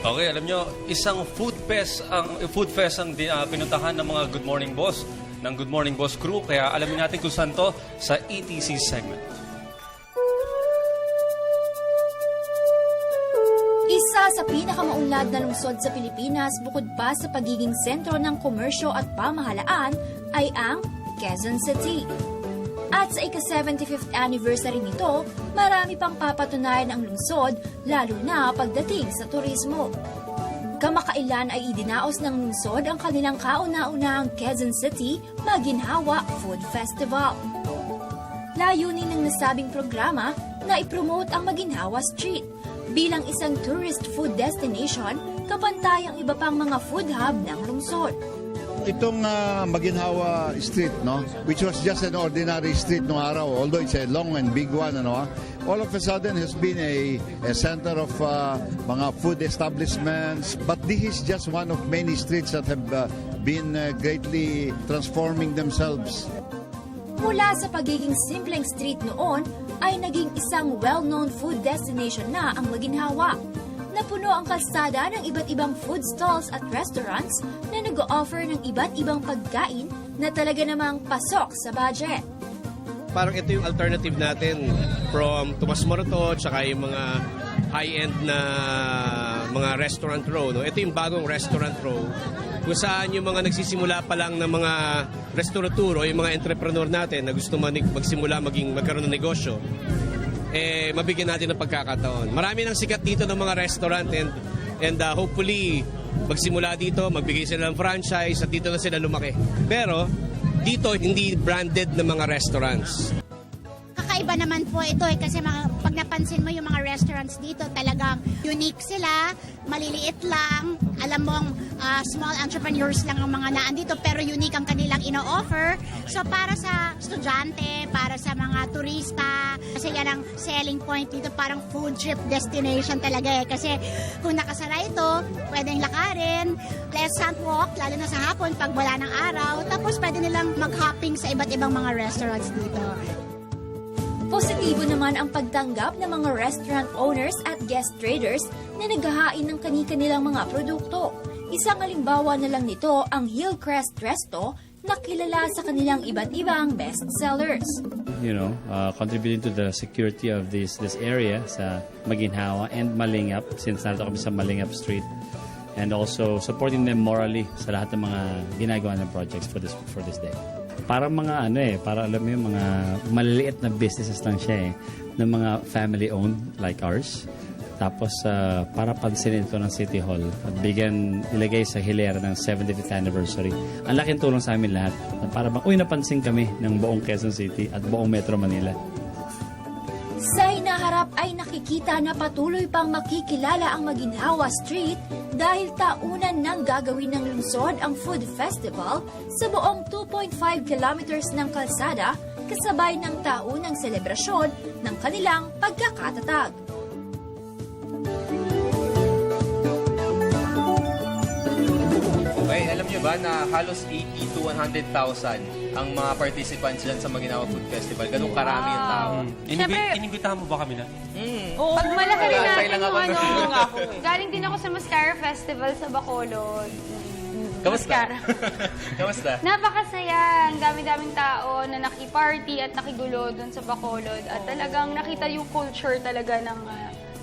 Okay, alam nyo, isang food fest ang pinuntahan ng mga Good Morning Boss, ng Good Morning Boss crew. Kaya alamin natin kung saan to sa ETC segment. Isa sa pinakamaunlad na lungsod sa Pilipinas bukod pa sa pagiging sentro ng komersyo at pamahalaan ay ang Quezon City. At sa ika-75th anniversary nito, marami pang papatunayan ang lungsod, lalo na pagdating sa turismo. Kamakailan ay idinaos ng lungsod ang kanilang kauna-unahang Quezon City Maginhawa Food Festival. Layunin ng nasabing programa na ipromote ang Maginhawa Street bilang isang tourist food destination kapantay ang iba pang mga food hub ng lungsod. Itong Maginhawa Street, no, which was just an ordinary street noong araw, although it's a long and big one, all of a sudden has been a center of mga food establishments. But this is just one of many streets that have been greatly transforming themselves. Mula sa pagiging simpleng street noon, ay naging isang well-known food destination na ang Maginhawa. Napuno ang kalsada ng iba't ibang food stalls at restaurants na nag-o-offer ng iba't ibang pagkain na talaga namang pasok sa budget. Parang ito yung alternative natin from Tomas Morato tsaka yung mga high-end na mga restaurant row. No? Ito yung bagong restaurant row kung saan yung mga nagsisimula pa lang ng mga restaurateur o yung mga entrepreneur natin na gusto magsimula magkaroon ng negosyo, mabigyan natin ng pagkakataon. Marami nang sikat dito ng mga restaurant and hopefully magsimula dito, magbigay sila ng franchise at dito na sila lumaki. Pero dito hindi branded na mga restaurants. Kakaiba naman po ito kasi pag napansin mo yung mga restaurants dito talagang unique sila, maliliit lang, alam mong small entrepreneurs lang ang mga naandito pero unique ang kanilang ino-offer. So para sa estudyante, para sa mga turista, kasi yan ang selling point dito, parang food trip destination talaga kasi kung nakasara ito, pwedeng lakarin, pleasant walk, lalo na sa hapon pag wala ng araw, tapos pwede nilang mag-hopping sa iba't ibang mga restaurants dito. Positibo naman ang pagtanggap ng mga restaurant owners at guest traders na naghahain ng kani-kanilang mga produkto. Isang halimbawa na lang nito ang Hillcrest Resto na kilala sa kanilang iba't ibang best sellers. Contributing to the security of this area sa Maginhawa and Malingap, since narito kami sa Malingap Street, and also supporting them morally sa lahat ng mga ginagawa ng projects for this day. Para mga para alam mo yung mga maliliit na businesses lang siya ng mga family owned like ours. Tapos para pansinin ito ng City Hall at ilagay sa hilera ng 75th anniversary. Ang laking tulong sa amin lahat. At para napansin kami ng buong Quezon City at buong Metro Manila. Sa hinaharap ay nakikita na patuloy pang makikilala ang Maginhawa Street dahil taunan nang gagawin ng lungsod ang food festival sa buong 2.5 kilometers ng kalsada kasabay ng taunang selebrasyon ng kanilang pagkakatatag. Okay, alam nyo ba na halos 80 to 100,000 ang mga participants dyan sa Maginhawa Food Festival? Ganun karami yung tao. Inimbitahan mo ba kami na? Pag malaki rin Wala, natin lang ako yung galing din ako sa Mascara Festival sa Bacolod. Kamusta? Kamusta? Napakasaya. Ang dami-daming tao na nakiparty at nakigulo doon sa Bacolod. At talagang nakita yung culture talaga ng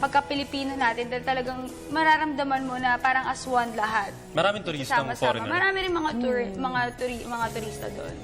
pagka-Pilipino natin. Dahil talagang mararamdaman mo na parang as one lahat. Maraming turistang Sama-sama. foreigner. Marami rin mga turista doon.